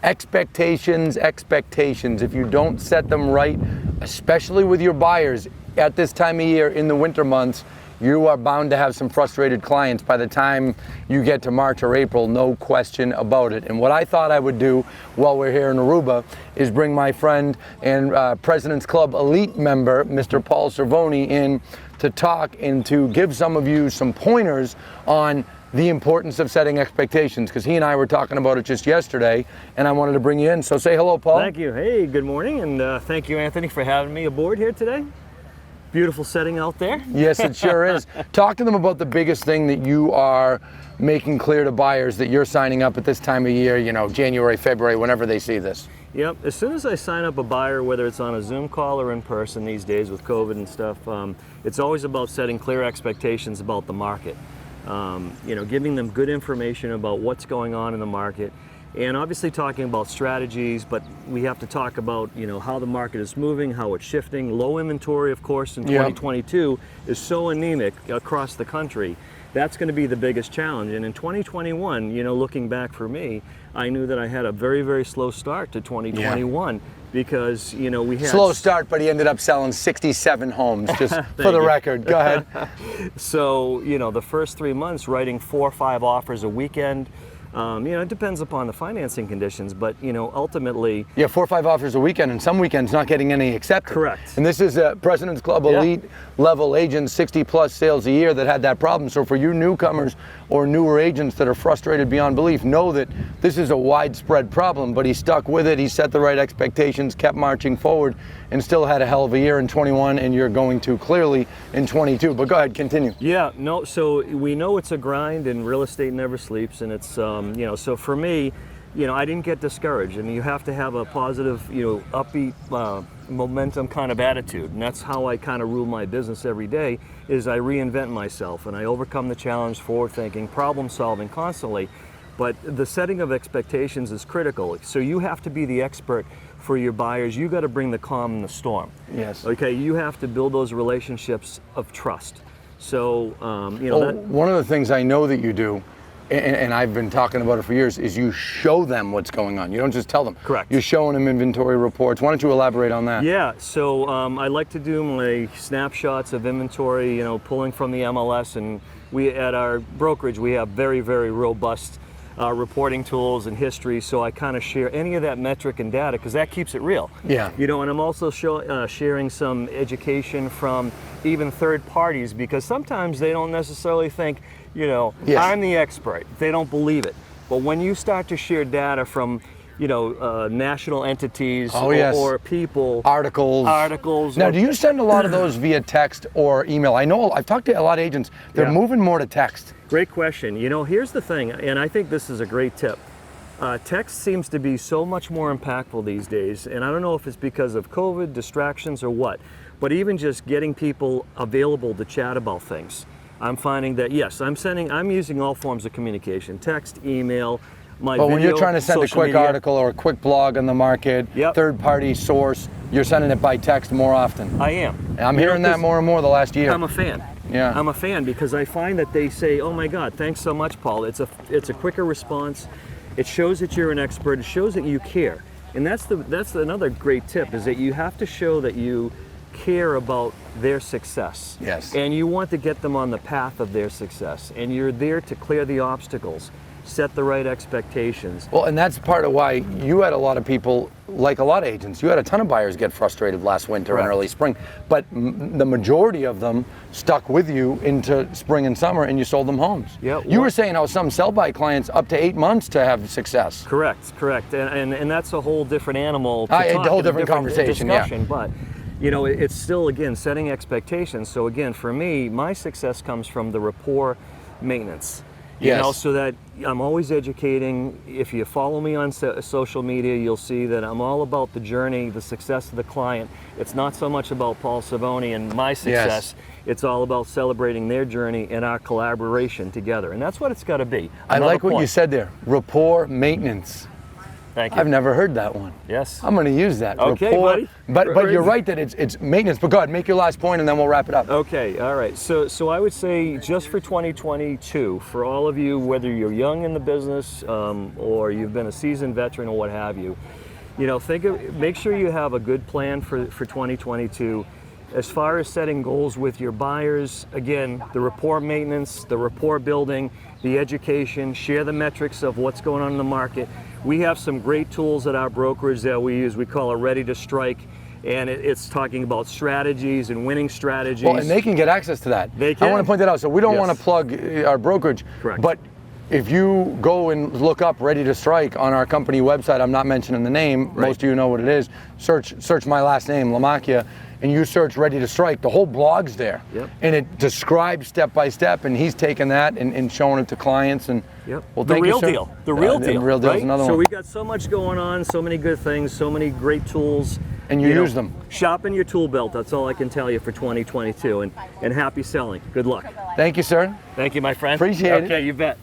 Expectations. If you don't set them right, especially with your buyers at this time of year in the winter months, you are bound to have some frustrated clients by the time you get to March or April, no question about it. And what I thought I would do while we're here in Aruba is bring my friend and President's Club Elite member, Mr. Paul Cervone, in to talk and to give some of you some pointers on the importance of setting expectations, because he and I were talking about it just yesterday, and I wanted to bring you in. So say hello, Paul. Thank you. Hey, good morning, and thank you, Anthony, for having me aboard here today. Beautiful setting out there. Yes, it sure is. Talk to them about the biggest thing that you are making clear to buyers that you're signing up at this time of year, you know, January, February, whenever they see this. Yep, as soon as I sign up a buyer, whether it's on a Zoom call or in person these days with COVID and stuff, it's always about setting clear expectations about the market. You know, giving them good information about what's going on in the market, and obviously talking about strategies, but we have to talk about, you know, how the market is moving, how it's shifting. Low inventory, of course, in 2022 is so anemic across the country. That's going to be the biggest challenge. And in 2021, you know, looking back for me, I knew that I had a very, very slow start to 2021 because, you know, we had... Slow start, but he ended up selling 67 homes, just for the record. Go ahead. So, you know, the first 3 months, writing 4 or 5 offers a weekend. You know, it depends upon the financing conditions, but, you know, ultimately... Yeah, 4 or 5 offers a weekend, and some weekends not getting any accepted. Correct. And this is a President's Club Elite level agent, 60+ sales a year that had that problem. So for you newcomers or newer agents that are frustrated beyond belief, know that this is a widespread problem, but he stuck with it, he set the right expectations, kept marching forward, and still had a hell of a year in 21, and you're going to clearly in 22. But go ahead, continue. Yeah, no, so we know it's a grind, and real estate never sleeps, and it's, you know, so for me, you know, I didn't get discouraged, and you have to have a positive, you know, upbeat, momentum kind of attitude, and that's how I kind of rule my business every day, is I reinvent myself, and I overcome the challenge, forward thinking, problem solving constantly, but the setting of expectations is critical, so you have to be the expert for your buyers. You got to bring the calm in the storm. Yes. Okay, you have to build those relationships of trust. So, you know, one of the things I know that you do, and I've been talking about it for years, is you show them what's going on. You don't just tell them. Correct. You're showing them inventory reports. Why don't you elaborate on that? Yeah, so I like to do my snapshots of inventory, you know, pulling from the MLS, and we, at our brokerage, we have very, very robust reporting tools and history, so I kind of share any of that metric and data because that keeps it real. Yeah. You know, and I'm also sharing some education from even third parties, because sometimes they don't necessarily think, you know, I'm the expert. They don't believe it. But when you start to share data from, you know, national entities or people, articles. Now, do you send a lot of those via text or email? I know I've talked to a lot of agents. They're moving more to text. Great question. You know, here's the thing, and I think this is a great tip. Text seems to be so much more impactful these days, and I don't know if it's because of COVID, distractions, or what, but even just getting people available to chat about things. I'm finding that, yes, I'm using all forms of communication, text, email, my video, when you're trying to send a quick article or a quick blog on the market, third-party source, you're sending it by text more often. I am. I'm hearing that more and more the last year. I'm a fan. Yeah. I'm a fan because I find that they say, "Oh my God, thanks so much, Paul." It's a quicker response. It shows that you're an expert. It shows that you care, and that's another great tip, is that you have to show that you care about their success. Yes. And you want to get them on the path of their success, and you're there to clear the obstacles, set the right expectations. Well, and that's part of why you had a lot of people, like a lot of agents, you had a ton of buyers get frustrated last winter and early spring, but the majority of them stuck with you into spring and summer, and you sold them homes. Yeah. You were saying how some sell-by clients up to 8 months to have success. Correct. And that's a whole different animal. A whole different conversation, discussion, but you know, it's still, again, setting expectations. So again, for me, my success comes from the rapport maintenance. You know, so that I'm always educating. If you follow me on social media, you'll see that I'm all about the journey, the success of the client. It's not so much about Paul Cervone and my success. It's all about celebrating their journey and our collaboration together. And that's what it's got to be. I like what you said there, rapport maintenance. Thank you. I've never heard that one. Yes. I'm going to use that. Okay, Rapport. buddy. But you're right that it's maintenance. But go ahead, make your last point, and then we'll wrap it up. Okay, all right. So I would say just for 2022, for all of you, whether you're young in the business or you've been a seasoned veteran or what have you, make sure you have a good plan for 2022. As far as setting goals with your buyers, again, the rapport maintenance, the rapport building, the education, share the metrics of what's going on in the market. We have some great tools at our brokerage that we use. We call it Ready to Strike, and it's talking about strategies and winning strategies. Well, and they can get access to that. They can. I want to point that out. So we don't Yes. want to plug our brokerage. Correct. But if you go and look up Ready to Strike on our company website, I'm not mentioning the name, Right. most of you know what it is, search my last name, Lamacchia, and you search Ready to Strike, the whole blog's there. Yep. And it describes step by step, and he's taken that and showing it to clients. And Yep. well, The thank real you, sir. deal. The real deal. The real deal right? is another So one. we got so much going on, so many good things, so many great tools. And you use them. Sharpen your tool belt. That's all I can tell you for 2022. And happy selling. Good luck. Thank you, sir. Thank you, my friend. Appreciate it. Okay, you bet.